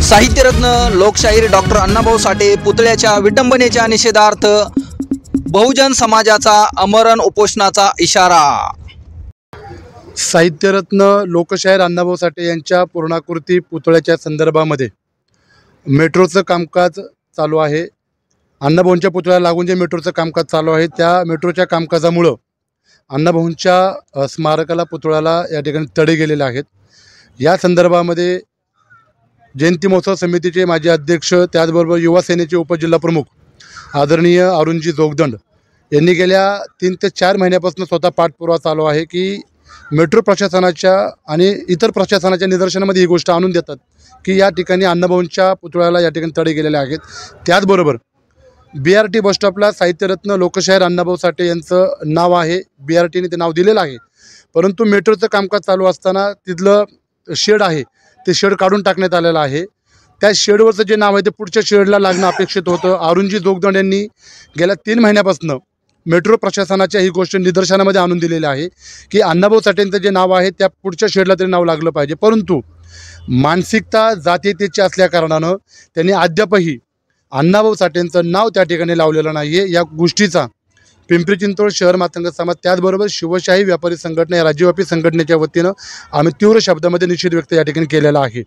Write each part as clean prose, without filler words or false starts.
साहित्यरत्न लोकशाहीर डॉक्टर अण्णाभाऊ साठे पुतळ्याच्या विटंबनेच्या निषेधार्थ बहुजन समाजाचा आमरण उपोषणाचा इशारा। साहित्यरत्न लोकशाहीर अण्णाभाऊ साठे यांच्या पूर्णाकृती पुतळ्याच्या संदर्भामध्ये मेट्रोचं कामकाज चालू आहे। अण्णाभाऊंच्या पुतळ्याला लागून जे मेट्रोचं कामकाज चालू आहे त्या मेट्रोच्या कामकाजामुळं अण्णाभाऊंच्या स्मारकाला पुतळ्याला या ठिकाणी तडे गेलेले आहेत। या संदर्भामध्ये जयंती महोत्सव समितीचे माजी अध्यक्ष त्याचबरोबर युवा सेनेचे उपजिल्हाप्रमुख आदरणीय अरुणजी जोगदंड यांनी गेल्या 3 ते 4 महिन्यापासून स्वतः पाठपुरावा चालू आहे की मेट्रो प्रशासनाच्या आणि इतर प्रशासनाच्या निदर्शनामध्ये ही गोष्ट आणून देतात की या ठिकाणी अण्णाभाऊंच्या पुतळ्याला या ठिकाणी तडे गेलेले आहेत। त्याचबरोबर BRT बसस्टॉपला साहित्यरत्न लोकशाहीर अण्णाभाऊ साठे यांचं नाव आहे, BRTने ते नाव दिलेलं आहे, परंतु मेट्रोचं कामकाज चालू असताना तिथलं शेड आहे ते शेड काढून टाकण्यात आलेलं आहे। त्या शेडवरचं जे नाव आहे ते पुढच्या शेडला लागणं अपेक्षित होतं। अरुणजी जोगदंड यांनी गेल्या 3 महिन्यापासून मेट्रो प्रशासनाच्या ही गोष्ट निदर्शनामध्ये आणून दिलेली आहे की अण्णाभाऊ साठेंचं जे नाव आहे त्या पुढच्या शेडला तरी नाव लागलं पाहिजे, परंतु मानसिकता जातीयतेची असल्याकारणानं त्यांनी अद्यापही अण्णाभाऊ साठेंचं नाव त्या ठिकाणी लावलेलं नाही आहे। या गोष्टीचा पिंपरी चिंचवड शहर मातंग समाज त्याचबरोबर शिवशाही व्यापारी संघटना या राज्यव्यापी संघटनेच्या वतीनं आम्ही तीव्र शब्दामध्ये निषेध व्यक्त या ठिकाणी केलेला आहे।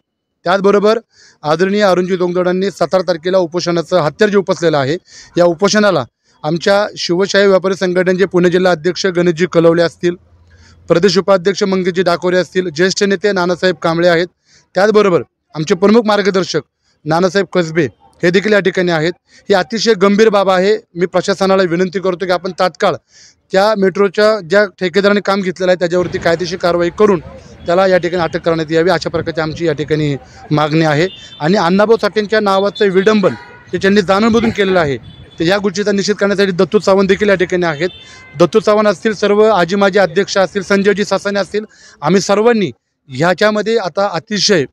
त्याचबरोबर आदरणीय अरुणजी जोगदंडांनी 17 तारखेला उपोषणाचं हत्यार जे उपसलेलं आहे या उपोषणाला आमच्या शिवशाही व्यापारी संघटनेचे पुणे जिल्हा अध्यक्ष गणेशजी कलवले असतील, प्रदेश उपाध्यक्ष मंगेशजी डाकोरे असतील, ज्येष्ठ नेते नानासाहेब कांबळे आहेत, त्याचबरोबर आमचे प्रमुख मार्गदर्शक नानासाहेब कसबे हे देखील या ठिकाणी आहेत। ही अतिशय गंभीर बाब आहे। मी प्रशासनाला विनंती करतो की आपण तात्काळ त्या मेट्रोच्या ज्या ठेकेदारांनी काम घेतलेलं आहे त्याच्यावरती कायदेशीर कारवाई करून त्याला या ठिकाणी अटक करण्यात यावी, अशा प्रकारची आमची या ठिकाणी मागणी आहे। आणि अण्णाभाऊ साठेंच्या नावाचं विडंबन जे त्यांनी जाणूनबुजून केलेलं आहे तर या गोष्टीचा निषेध करण्यासाठी दत्तू चव्हाण देखील या ठिकाणी आहेत। दत्तू चव्हाण असतील, सर्व आजी माजी अध्यक्ष असतील, संजयजी सासाने असतील, आम्ही सर्वांनी ह्याच्यामध्ये आता अतिशय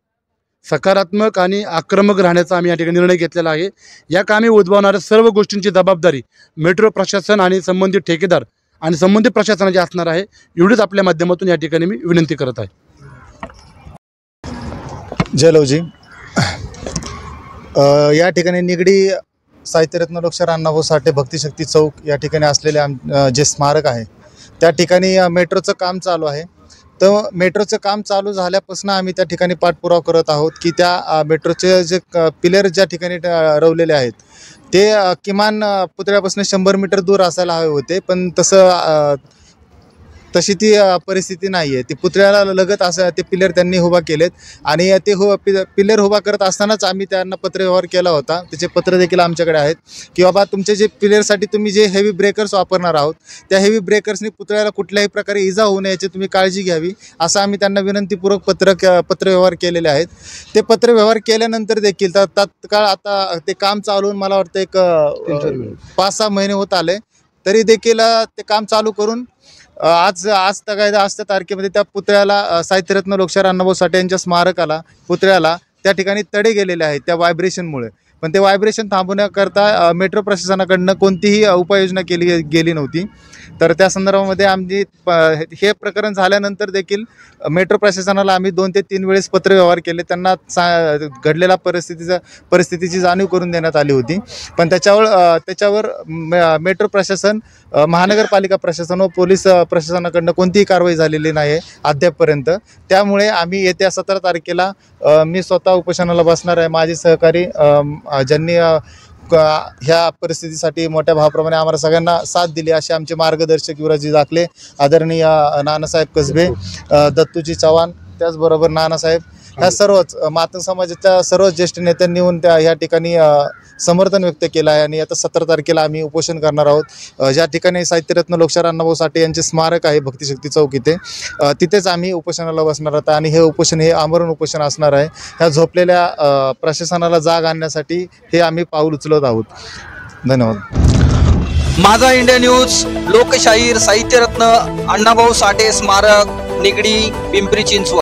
सकारात्मक आणि आक्रमक राहण्याचा आम्ही या ठिकाणी निर्णय घेतलेला आहे। या कामी उद्भवणाऱ्या सर्व गोष्टींची जबाबदारी मेट्रो प्रशासन आणि संबंधित ठेकेदार आणि संबंधित प्रशासनाची असणार आहे, एवढीच आपल्या माध्यमातून या ठिकाणी मी विनंती करत आहे। जय लवजी। या ठिकाणी निगडी साहित्यरत्न लोकशाहीर अण्णाभाऊ साठे भक्तिशक्ती चौक या ठिकाणी असलेले जे स्मारक आहे त्या ठिकाणी मेट्रोचं काम चालू आहे। तर मेट्रोचं काम चालू झाल्यापासून आम्ही त्या ठिकाणी पाठपुरावा करत आहोत की त्या मेट्रोचे जे पिलर ज्या ठिकाणी रवलेले आहेत ते किमान पुतळ्यापासून 100 मीटर दूर असायला हवे होते, पण तशी ती परिस्थिती नाही आहे। ती पुतळ्याला लगत असं ते पिलर त्यांनी उभा केलेत आणि ते पिलर उभा करत असतानाच आम्ही त्यांना पत्रव्यवहार केला होता, त्याचे पत्र देखील आमच्याकडे आहेत की बाबा तुमचे जे पिलरसाठी तुम्ही जे हेवी ब्रेकर्स वापरणार आहोत त्या हेवी ब्रेकर्सनी पुतळ्याला कुठल्याही प्रकारे इजा होऊ नये याची तुम्ही काळजी घ्यावी, असं आम्ही त्यांना विनंतीपूर्वक पत्रव्यवहार केलेले आहेत। ते पत्रव्यवहार केल्यानंतर देखील तात्काळ आता ते काम चालून मला वाटतं एक 5-6 महिने होत आले, तरी देखील ते काम चालू करून आज त्या तारखेमध्ये त्या पुतळ्याला साहित्यरत्न लोकशाहीर अण्णाभाऊ साठे यांच्या स्मारकाला पुतळ्याला त्या ठिकाणी तडे गेलेले आहेत त्या व्हायब्रेशनमुळे। पण ते व्हायब्रेशन थांबवण्याकरता मेट्रो प्रशासनाकडनं कोणतीही उपाययोजना केली गेली नव्हती। तर त्या संदर्भामध्ये आम्ही हे प्रकरण झाल्यानंतर देखील मेट्रो प्रशासनाला आम्ही 2 ते 3 वेळेस पत्रव्यवहार केले, त्यांना घडलेल्या परिस्थितीची जाणीव करून देण्यात आली होती, पण त्याच्यावर मेट्रो प्रशासन, महानगरपालिका प्रशासन व पोलीस प्रशासनाकडनं कोणतीही कारवाई झालेली नाही आहे अद्यापपर्यंत। त्यामुळे आम्ही येत्या 17 तारखेला मी स्वतः उपोषणाला बसणार आहे। माझे सहकारी ज्यांनी ह्या परिस्थितीसाठी मोठ्या भावाप्रमाणे आम्हाला सगळ्यांना साथ दिली असे आमचे मार्गदर्शक युवराजी दाखले, आदरणीय नानासाहेब कसबे, दत्तूजी चव्हाण, त्याचबरोबर नानासाहेब, ह्या सर्वच मातंग समाजाच्या सर्व ज्येष्ठ नेत्यांनी येऊन ह्या ठिकाणी समर्थन व्यक्त केलं आहे। आणि आता 17 तारखेला आम्ही उपोषण करणार आहोत, ज्या ठिकाणी साहित्यरत्न लोकशाहीर अण्णाभाऊ साठे यांचे स्मारक आहे भक्तिशक्ती चौक इथे, तिथेच आम्ही उपोषणाला बसणार आहोत आणि हे उपोषण हे आमरण उपोषण असणार आहे। ह्या झोपलेल्या प्रशासनाला जाग आणण्यासाठी हे आम्ही पाऊल उचलत आहोत। धन्यवाद। माझा इंडिया न्यूज लोकशाहीर साहित्यरत्न अण्णाभाऊ साठे स्मारक निगडी पिंपरी चिंचवड।